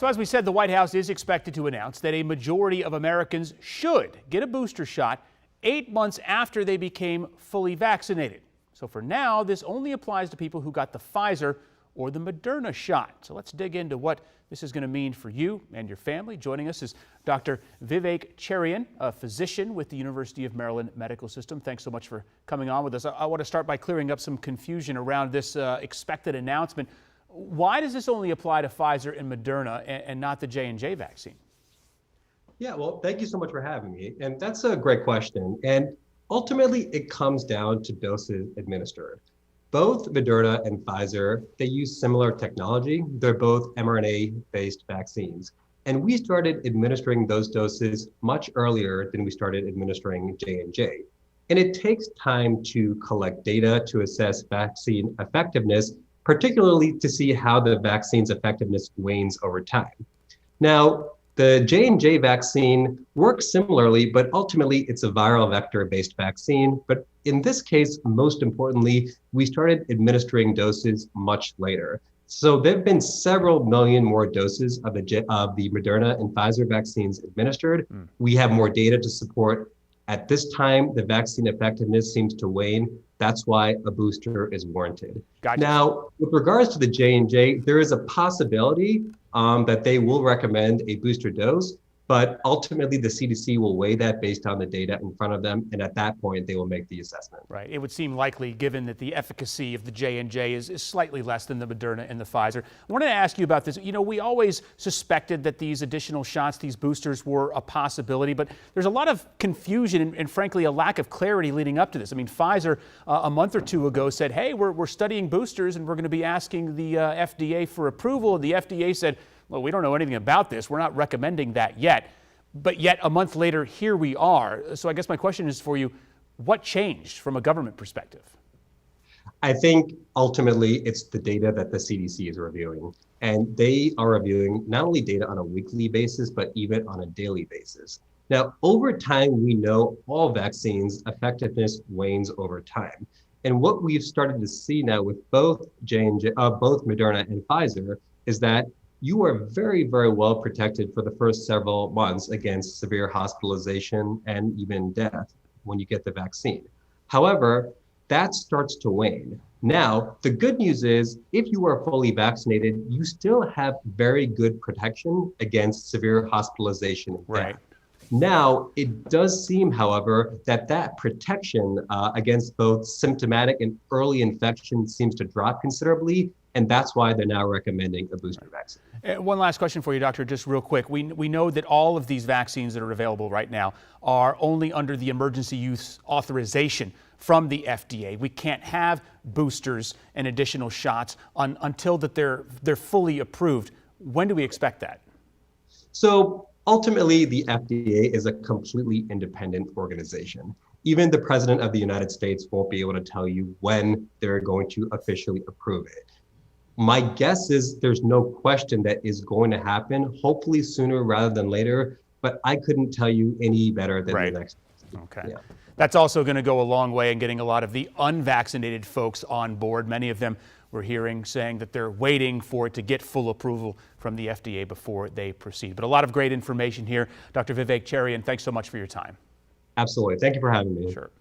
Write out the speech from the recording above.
So as we said, the White House is expected to announce that a majority of Americans should get a booster shot 8 months after they became fully vaccinated. So for now, this only applies to people who got the Pfizer or the Moderna shot. So let's dig into what this is going to mean for you and your family. Joining us is Dr. Vivek Cherian, a physician with the University of Maryland Medical System. Thanks so much for coming on with us. I want to start by clearing up some confusion around this expected announcement. Why does this only apply to Pfizer and Moderna and not the J&J vaccine? Yeah, well, thank you so much for having me. And that's a great question. And ultimately, it comes down to doses administered. Both Moderna and Pfizer, they use similar technology. They're both mRNA-based vaccines. And we started administering those doses much earlier than we started administering J&J. And it takes time to collect data to assess vaccine effectiveness, particularly to see how the vaccine's effectiveness wanes over time. Now, the J&J vaccine works similarly, but ultimately it's a viral vector-based vaccine. But in this case, most importantly, we started administering doses much later. So there've been several million more doses of the Moderna and Pfizer vaccines administered. We have more data to support. At this time, the vaccine effectiveness seems to wane. That's why a booster is warranted. Gotcha. Now, with regards to the J&J, there is a possibility that they will recommend a booster dose, but ultimately the CDC will weigh that based on the data in front of them, and at that point they will make the assessment. Right. It would seem likely, given that the efficacy of the J&J is slightly less than the Moderna and the Pfizer. I wanted to ask you about this. You know, we always suspected that these additional shots, these boosters, were a possibility, but there's a lot of confusion and frankly, a lack of clarity leading up to this. I mean, Pfizer a month or two ago said, hey, we're studying boosters and we're going to be asking the FDA for approval. And the FDA said, well, we don't know anything about this. We're not recommending that yet. But yet a month later, here we are. So I guess my question is for you, what changed from a government perspective? I think ultimately it's the data that the CDC is reviewing. And they are reviewing not only data on a weekly basis, but even on a daily basis. Now, over time, we know all vaccines effectiveness wanes over time. And what we've started to see now with both both Moderna and Pfizer is that you are very, very well protected for the first several months against severe hospitalization and even death when you get the vaccine. However, that starts to wane. Now, the good news is if you are fully vaccinated, you still have very good protection against severe hospitalization and death. Right. Now, it does seem, however, that protection against both symptomatic and early infection seems to drop considerably, and that's why they're now recommending a booster vaccine. One last question for you, Doctor, just real quick. We know that all of these vaccines that are available right now are only under the emergency use authorization from the FDA. We can't have boosters and additional shots until that they're fully approved. When do we expect that? So ultimately, the FDA is a completely independent organization. Even the President of the United States won't be able to tell you when they're going to officially approve it. My guess is there's no question that is going to happen, hopefully sooner rather than later, but I couldn't tell you any better than the next. Okay. Yeah. That's also going to go a long way in getting a lot of the unvaccinated folks on board. Many of them we're hearing saying that they're waiting for it to get full approval from the FDA before they proceed. But a lot of great information here. Dr. Vivek Cherian, thanks so much for your time. Absolutely. Thank you for having me. Sure.